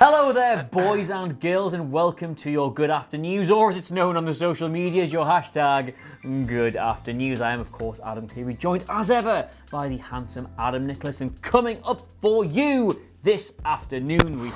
Hello there, boys and girls, and welcome to your Good After News, or as it's known on the social medias, your hashtag Good After News. I am, of course, Adam Clery, joined as ever by the handsome Adam Nicholas, and coming up for you this afternoon we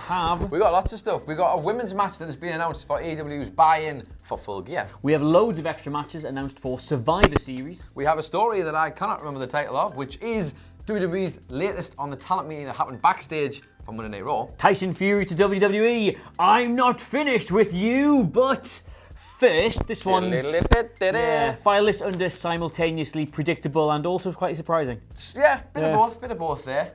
got lots of stuff. We got a women's match that has been announced for AEW's buy-in for Full Gear. We have loads of extra matches announced for Survivor Series. We have a story that I cannot remember the title of, which is WWE's latest on the talent meeting that happened backstage from Monday Night Raw. Tyson Fury to WWE. I'm not finished with you, but first, this one's file this under simultaneously predictable and also quite surprising. Yeah, bit of both there.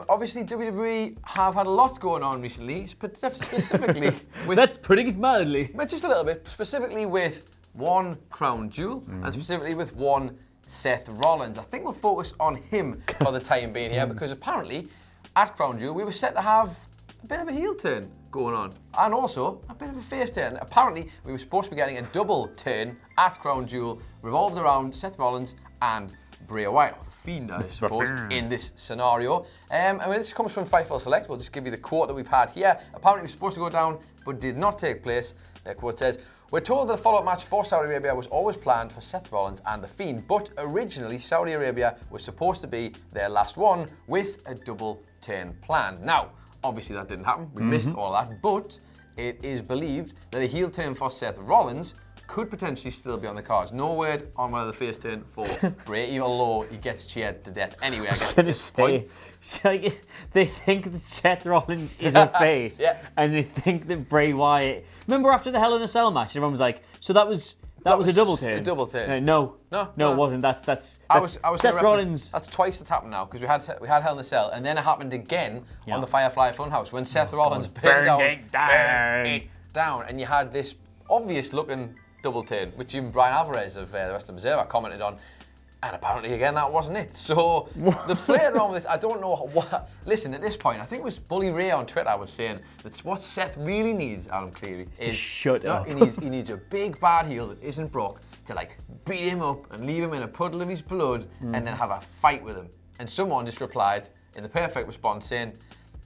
Obviously, WWE have had a lot going on recently, specifically with... That's putting it mildly. Just a little bit, specifically with one crown jewel, and specifically with one Seth Rollins. I think we'll focus on him for the time being here, because apparently, at Crown Jewel, we were set to have a bit of a heel turn going on, and also a bit of a face turn. Apparently, we were supposed to be getting a double turn at Crown Jewel, revolved around Seth Rollins and Bray Wyatt, or the Fiend, I suppose, in this scenario. And this comes from Fightful Select. We'll just give you the quote that we've had here. Apparently, it was supposed to go down, but did not take place. The quote says, "We're told that a follow-up match for Saudi Arabia was always planned for Seth Rollins and The Fiend, but originally Saudi Arabia was supposed to be their last one with a double turn planned." Now, obviously that didn't happen. We missed all that, but it is believed that a heel turn for Seth Rollins could potentially still be on the cards. No word on whether the face turn for Bray, even though he gets cheered to death anyway. I guess at this point. So they think that Seth Rollins is a face, and they think that Bray Wyatt. Remember after the Hell in a Cell match, everyone was like, "So that was a double turn." A double turn. No, it wasn't. That's I was Seth Rollins. That's twice that's happened now, because we had Hell in a Cell, and then it happened again on the Firefly Funhouse when Seth Rollins burned it down, and you had this obvious looking double turn, which even Brian Alvarez of the Wrestling Observer commented on, and apparently again that wasn't it. So the flair around with this, I don't know what. Listen, at this point, I think it was Bully Ray on Twitter was saying that what Seth really needs, Adam Clery, is shut up. He needs a big bad heel that isn't Brock to like beat him up and leave him in a puddle of his blood and then have a fight with him. And someone just replied in the perfect response saying,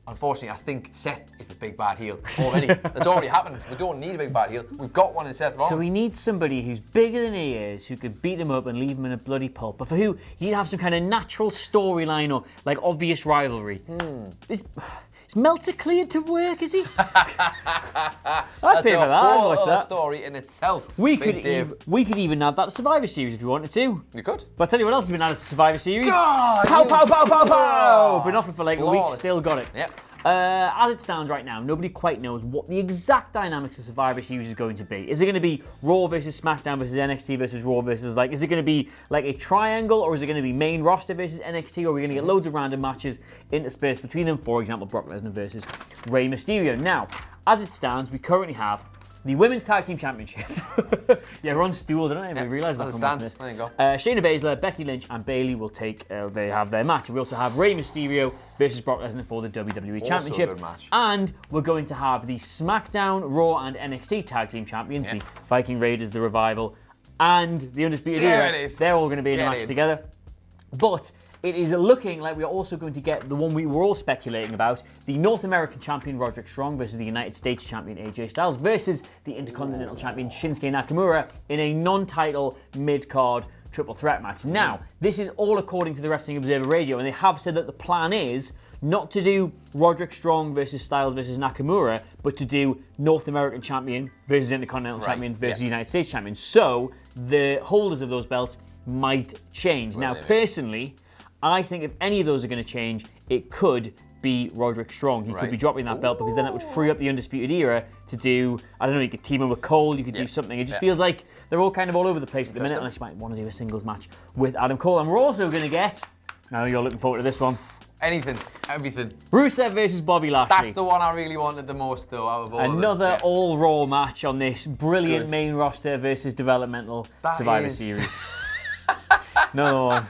"Unfortunately, I think Seth is the big bad heel already." That's already happened. We don't need a big bad heel. We've got one in Seth Rollins. So we need somebody who's bigger than he is, who could beat him up and leave him in a bloody pulp, but for who he'd have some kind of natural storyline or like obvious rivalry. Is Meltzer cleared to work, is he? I'd pay for that. I'd watch that. Story in itself. We could even have that at Survivor Series if you wanted to. You could. But I'll tell you what else has been added to Survivor Series. God, pow, pow, pow, pow, pow! Been offered for like a week, still got it. Yep. As it stands right now, nobody quite knows what the exact dynamics of Survivor Series is going to be. Is it going to be Raw versus SmackDown versus NXT versus Raw versus is it going to be like a triangle, or is it going to be main roster versus NXT, or are we going to get loads of random matches interspersed between them? For example, Brock Lesnar versus Rey Mysterio. Now, as it stands, we currently have the Women's Tag Team Championship. Yeah, we're on stools. I don't even realise that. There you go. Shayna Baszler, Becky Lynch, and Bayley will take. They have their match. We also have Rey Mysterio versus Brock Lesnar for the WWE Championship. A good match. And we're going to have the SmackDown, Raw, and NXT Tag Team Champions, the Viking Raiders, the Revival, and the Undisputed Era. They're all going to be in a match together. But it is looking like we're also going to get the one we were all speculating about, the North American Champion Roderick Strong versus the United States Champion AJ Styles versus the Intercontinental Champion Shinsuke Nakamura in a non-title mid-card triple threat match. Now, this is all according to the Wrestling Observer Radio, and they have said that the plan is not to do Roderick Strong versus Styles versus Nakamura, but to do North American Champion versus Intercontinental Champion versus United States Champion. So the holders of those belts might change. Now, personally, I think if any of those are going to change, it could be Roderick Strong. He could be dropping that belt, because then that would free up the Undisputed Era to do, I don't know, you could team him with Cole, you could do something. It just feels like they're all kind of all over the place at the minute, unless you might want to do a singles match with Adam Cole. And we're also going to get, I know you're looking forward to this one. Anything, everything. Rusev versus Bobby Lashley. That's the one I really wanted the most, though, out of all Another of them. all Raw match on this brilliant main roster versus developmental Survivor Series. No one.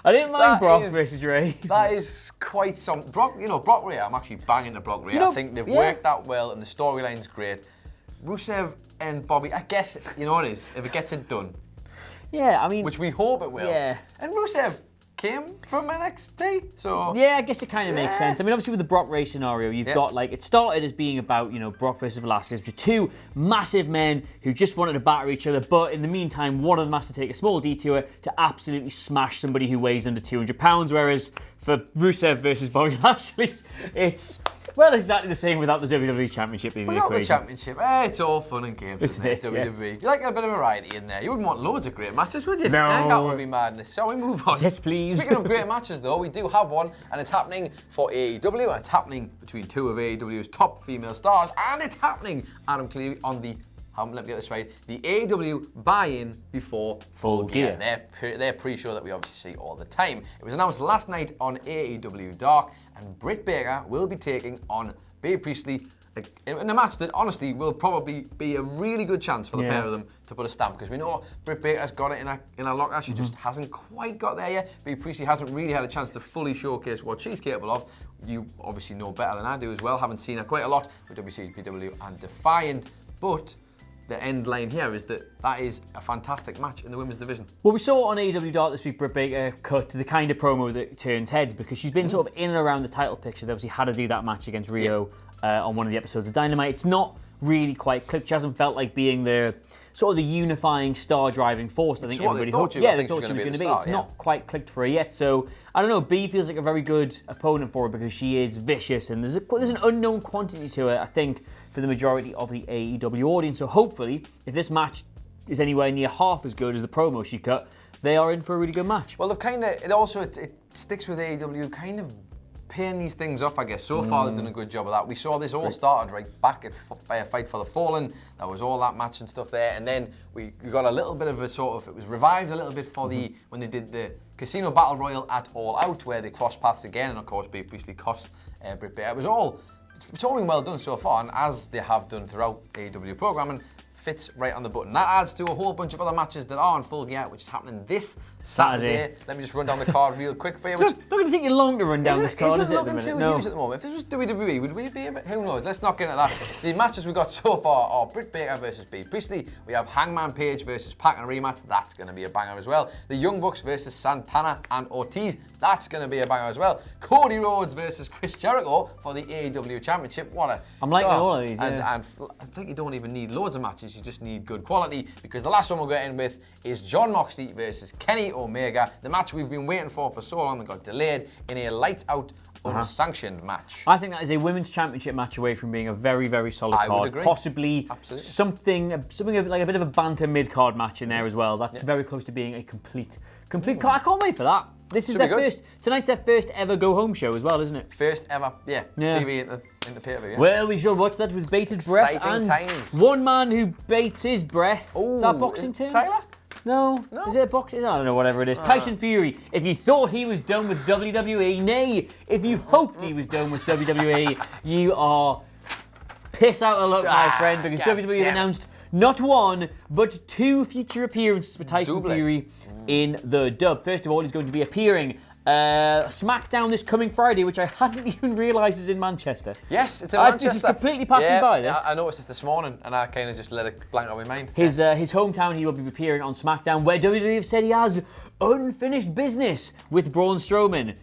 I didn't mind Brock versus Ray. That is quite some. Brock Ray, I'm actually banging to Brock Ray. I think they've worked that well, and the storyline's great. Rusev and Bobby, I guess, you know what it is, if it gets it done. Yeah, I mean. Which we hope it will. Yeah. And Rusev came from NXT. So yeah, I guess it kind of makes sense. I mean, obviously with the Brock Ray scenario, you've got like it started as being about Brock versus Velasquez, which are two massive men who just wanted to batter each other, but in the meantime, one of them has to take a small detour to absolutely smash somebody who weighs under 200 pounds. Whereas for Rusev versus Bobby Lashley, it's exactly the same without the WWE Championship being the equation. Without the Championship, it's all fun and games, isn't it? WWE. Yes. You like a bit of variety in there. You wouldn't want loads of great matches, would you? No. That would be madness. Shall we move on? Yes, please. Speaking of great matches, though, we do have one, and it's happening for AEW, and it's happening between two of AEW's top female stars, and it's happening, Adam Clery, on the let me get this right, the AEW buy-in before Full Gear. Their pre-show that we obviously see all the time. It was announced last night on AEW Dark, and Britt Baker will be taking on Bea Priestley in a match that honestly will probably be a really good chance for the pair of them to put a stamp, because we know Britt Baker's got it in her locker. She just hasn't quite got there yet. Bea Priestley hasn't really had a chance to fully showcase what she's capable of. You obviously know better than I do as well, having seen her quite a lot with WCW and Defiant, but the end line here is that is a fantastic match in the women's division. Well, we saw on AEW Dark this week Britt Baker cut the kind of promo that turns heads, because she's been sort of in and around the title picture. They obviously had to do that match against Rio on one of the episodes of Dynamite. It's not really quite clicked. She hasn't felt like being the sort of the unifying star driving force. I think everybody hoped. Yeah, they thought she was going to be. It's not quite clicked for her yet. So I don't know. Bea feels like a very good opponent for her because she is vicious, and there's an unknown quantity to her, I think, for the majority of the AEW audience. So hopefully, if this match is anywhere near half as good as the promo she cut, they are in for a really good match. Well, it sticks with AEW kind of paying these things off, I guess. So far, they've done a good job of that. We saw this all started right back at Fight for the Fallen. That was all that match and stuff there. And then we got a little bit of a sort of, it was revived a little bit for when they did the Casino Battle Royal at All Out, where they crossed paths again. And of course, Bea Priestley cost Britt Baker. It's all been well done so far, and as they have done throughout AEW programming, fits right on the button. That adds to a whole bunch of other matches that are on Full Gear, which is happening this Saturday. Let me just run down the card real quick for you. It's not going to take you long to run down this card, is it? Isn't looking too huge at the moment. If this was WWE, would we be a bit? Who knows? Let's not get into that. The matches we got so far are Britt Baker versus Bea Priestley. We have Hangman Page versus Pac in a rematch. That's going to be a banger as well. The Young Bucks versus Santana and Ortiz. That's going to be a banger as well. Cody Rhodes versus Chris Jericho for the AEW Championship. I'm liking all of these. And I think you don't even need loads of matches. You just need good quality, because the last one we're getting with is Jon Moxley versus Kenny Omega. The match we've been waiting for so long that got delayed in a lights-out, unsanctioned match. I think that is a women's championship match away from being a very, very solid card. I would agree. Possibly something like a bit of a banter mid-card match in there as well. That's very close to being a complete card. I can't wait for that. This is tonight's their first ever go-home show as well, isn't it? First ever, TV in the pay-per-view. Yeah. Well, we shall watch that with bated breath. Exciting times. One man who baits his breath. Is that boxing term? Tyler? No. Is it boxing? I don't know, whatever it is. Tyson Fury. If you thought he was done with WWE, nay, if you hoped he was done with WWE, you are piss out of luck, my friend, because WWE have announced not one, but two future appearances for Tyson Fury in the dub. First of all, he's going to be appearing SmackDown this coming Friday, which I hadn't even realised is in Manchester. Yes, it's in Manchester. This is completely passed me by, this. I noticed this morning, and I kind of just let it blank on my mind. His hometown, he will be appearing on SmackDown, where WWE have said he has unfinished business with Braun Strowman.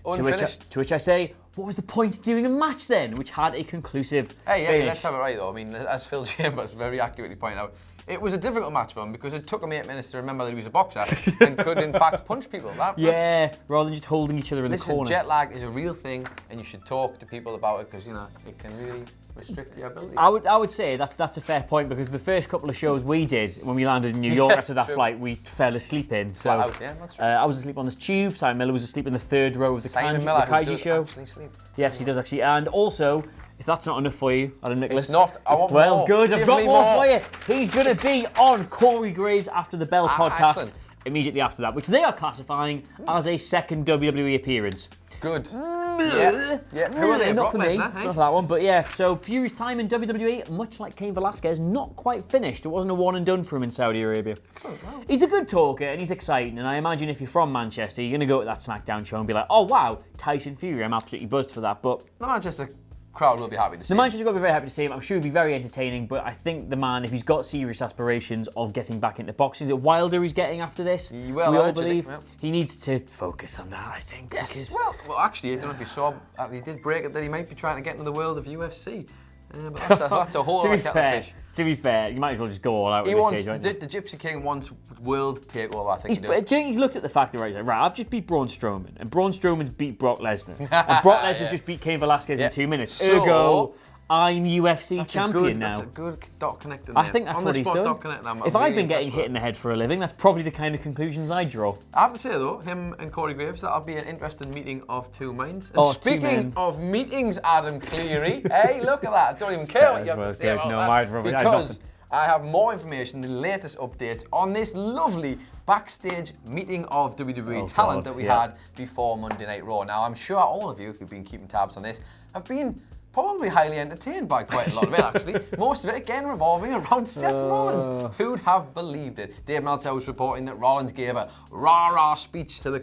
To which I say, what was the point of doing a match then, which had a conclusive finish? Let's have it right though. I mean, as Phil Chambers very accurately pointed out, it was a difficult match for him because it took him 8 minutes to remember that he was a boxer and could in fact punch people. Rather than just holding each other in the corner. Jet lag is a real thing, and you should talk to people about it, because it can really restrict your ability. I would say that's a fair point, because the first couple of shows we did when we landed in New York after that flight, we fell asleep in. So that's true. I was asleep on the tube. Simon Miller was asleep in the third row of the Kaiji show. Sleep. Yes, he does actually, and also. If that's not enough for you, Adam Nicholas. It's not. I want more. Well, good. I've got more for you. He's going to be on Corey Graves After the Bell podcast immediately after that, which they are classifying as a second WWE appearance. Good. Who are they? Not for me. Not for that one, but yeah. So Fury's time in WWE, much like Cain Velasquez, not quite finished. It wasn't a one and done for him in Saudi Arabia. Excellent. Wow. He's a good talker and he's exciting, and I imagine if you're from Manchester, you're going to go to that SmackDown show and be like, oh wow, Tyson Fury, I'm absolutely buzzed for that. But Manchester crowd will be happy to see the Manchester will be very happy to see him. I'm sure he'll be very entertaining, but I think the man, if he's got serious aspirations of getting back into boxing, is it Wilder he's getting after this? Well, we all actually, believe. yeah. He needs to focus on that, I think. Yes. Because... Well, actually, I don't know if you saw, he did break it that he might be trying to get into the world of UFC. But that's a whole other kettle of fish. To be fair, you might as well just go all out He with wants, this stage, the Gypsy King wants world takeover, I think he does. Do you think he's looked at the fact that, right, he's like, right, I've just beat Braun Strowman, and Braun Strowman's beat Brock Lesnar, and Brock Lesnar just beat Cain Velasquez in 2 minutes. So, ergo, I'm UFC champion now. That's a good dot connecting I there. think that's what he's done. If I'd been getting hit in the head for a living, that's probably the kind of conclusions I'd draw. I have to say though, him and Corey Graves, that'll be an interesting meeting of two minds. And Oh, speaking of meetings, Adam Cleary, hey, look at that. I don't even care what you have to say about that, because I have more information, the latest updates on this lovely backstage meeting of WWE talent that we had before Monday Night Raw. Now, I'm sure all of you, if you've been keeping tabs on this, have been probably highly entertained by quite a lot of it, actually. Most of it, again, revolving around Seth Rollins. Who'd have believed it? Dave Meltzer was reporting that Rollins gave a rah-rah speech to the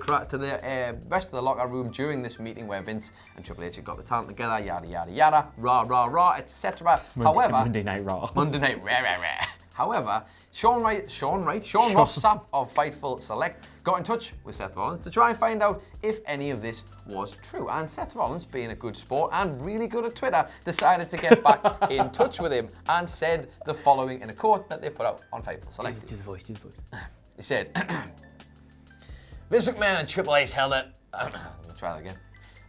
rest of the locker room during this meeting where Vince and Triple H had got the talent together, yada, yada, yada, rah-rah-rah, etc. However... Monday Night Raw. Monday Night Raw. However, Sean Ross Sapp of Fightful Select got in touch with Seth Rollins to try and find out if any of this was true. And Seth Rollins, being a good sport and really good at Twitter, decided to get back in touch with him and said the following in a quote that they put out on Fightful Select. Do the voice. He said, Vince McMahon and Triple H held it. Let me try that again.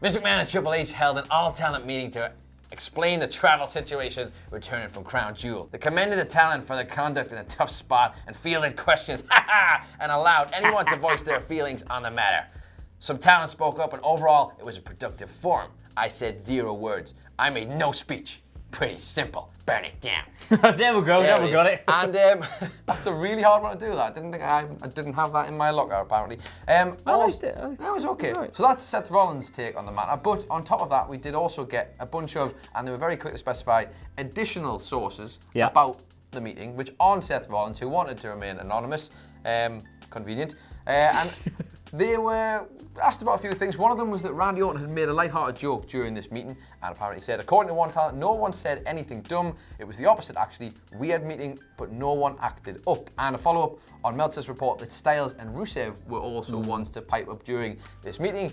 Vince McMahon and Triple H held an all-talent meeting to explain the travel situation returning from Crown Jewel. They commended the talent for their conduct in a tough spot and fielded questions, and allowed anyone to voice their feelings on the matter. Some talent spoke up, and overall, it was a productive forum. I said 0 words. I made no speech. Pretty simple. Burn it down. There we go. There we got it. And that's a really hard one to do. That I didn't think I didn't have that in my locker apparently. I liked it. That was okay. Right. So that's Seth Rollins' take on the matter. But on top of that, we did also get a bunch of, and they were very quick to specify, additional sources about the meeting, which aren't Seth Rollins, who wanted to remain anonymous. Convenient. And they were asked about a few things. One of them was that Randy Orton had made a light-hearted joke during this meeting and apparently said, according to one talent, no one said anything dumb. It was the opposite, actually. Weird meeting, but no one acted up. And a follow-up on Meltzer's report that Styles and Rusev were also ones to pipe up during this meeting.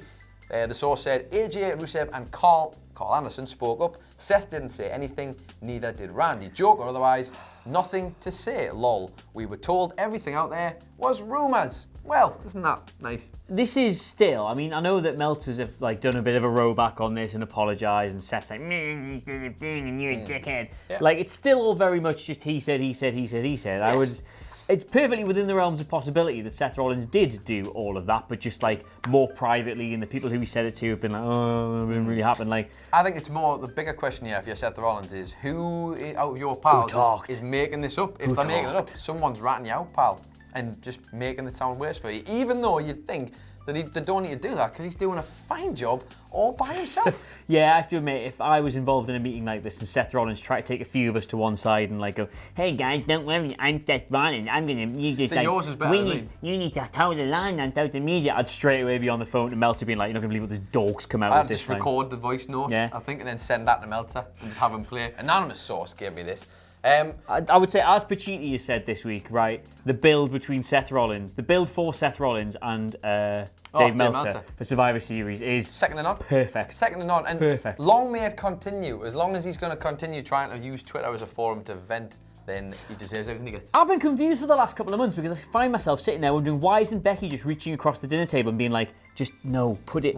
The source said AJ, Rusev and Carl Anderson spoke up. Seth didn't say anything, neither did Randy. Joke or otherwise, nothing to say, lol. We were told everything out there was rumours. Well, isn't that nice? This is still, I mean, I know that Meltzers have done a bit of a row back on this and apologised, and Seth's like, you said a thing and you're a dickhead. Yeah. It's still all very much just he said. Yes. It's perfectly within the realms of possibility that Seth Rollins did do all of that, but just more privately, and the people who he said it to have been oh, it didn't really happen. I think it's more, the bigger question here if you're Seth Rollins is, who out of your pals is making this up? If they're making it up, someone's ratting you out, pal, and just making it sound worse for you, even though you'd think that they don't need to do that because he's doing a fine job all by himself. Yeah, I have to admit, if I was involved in a meeting like this and Seth Rollins tried to take a few of us to one side and go, hey guys, don't worry, I'm Seth Rollins, I'm going to, you just yours is better than me. You need to toe the line on social media. I'd straight away be on the phone to Meltzer being like, you're not going to believe what this dork's come out with this time. I'd just record the voice note, I think, and then send that to Meltzer and just have him play. Anonymous source gave me this. I would say, as Pacitti has said this week, right, the build between Seth Rollins, the build for Seth Rollins and Dave Meltzer for Survivor Series is second to none. Perfect. Second to none. And perfect. Long may it continue. As long as he's going to continue trying to use Twitter as a forum to vent, then he deserves everything he gets. I've been confused for the last couple of months because I find myself sitting there wondering, why isn't Becky just reaching across the dinner table and being like, just no, put it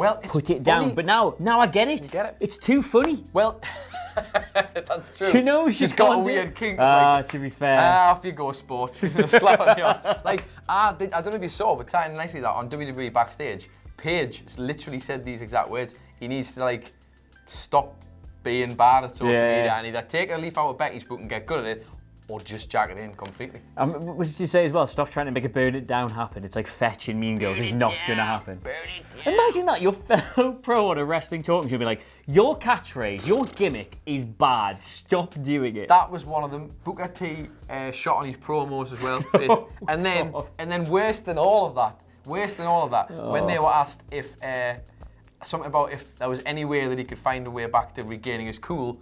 down. But now I get it. You get it. It's too funny. Well, that's true. You know, she's got a weird kink. To be fair. Off you go, sports. Slap on you. I don't know if you saw, but tying nicely that on WWE Backstage, Paige literally said these exact words. He needs to stop being bad at social media and either take a leaf out of Becky's book and get good at it, or just jack it in completely. What did you say as well? Stop trying to make a burn it down happen. It's like Fetch in Mean Girls. It's not going to happen. Burn it down. Imagine that, your fellow pro on a wrestling talking show be like, your catchphrase, your gimmick is bad. Stop doing it. That was one of them. Booker T shot on his promos as well. and then worse than all of that, when they were asked if something about if there was any way that he could find a way back to regaining his cool.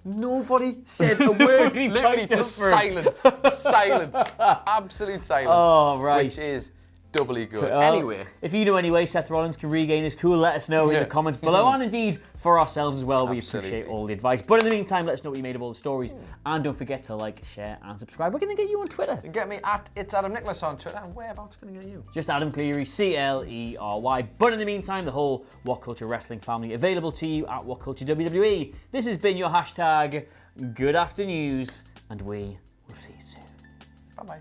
Nobody said a word. Literally just silence. Silence. Absolute silence. Oh, right. Which is doubly good. Anyway. If you know any way Seth Rollins can regain his cool, let us know in the comments below. And indeed, for ourselves as well, we appreciate all the advice. But in the meantime, let us know what you made of all the stories. And don't forget to like, share, and subscribe. Where can they get you on Twitter? You can get me at It's Adam Nicholas on Twitter. And whereabouts can I get you? Just Adam Clery, Clery. But in the meantime, the whole WhatCulture Wrestling family available to you at WhatCulture WWE. This has been your hashtag Good Afternoons, and we will see you soon. Bye-bye.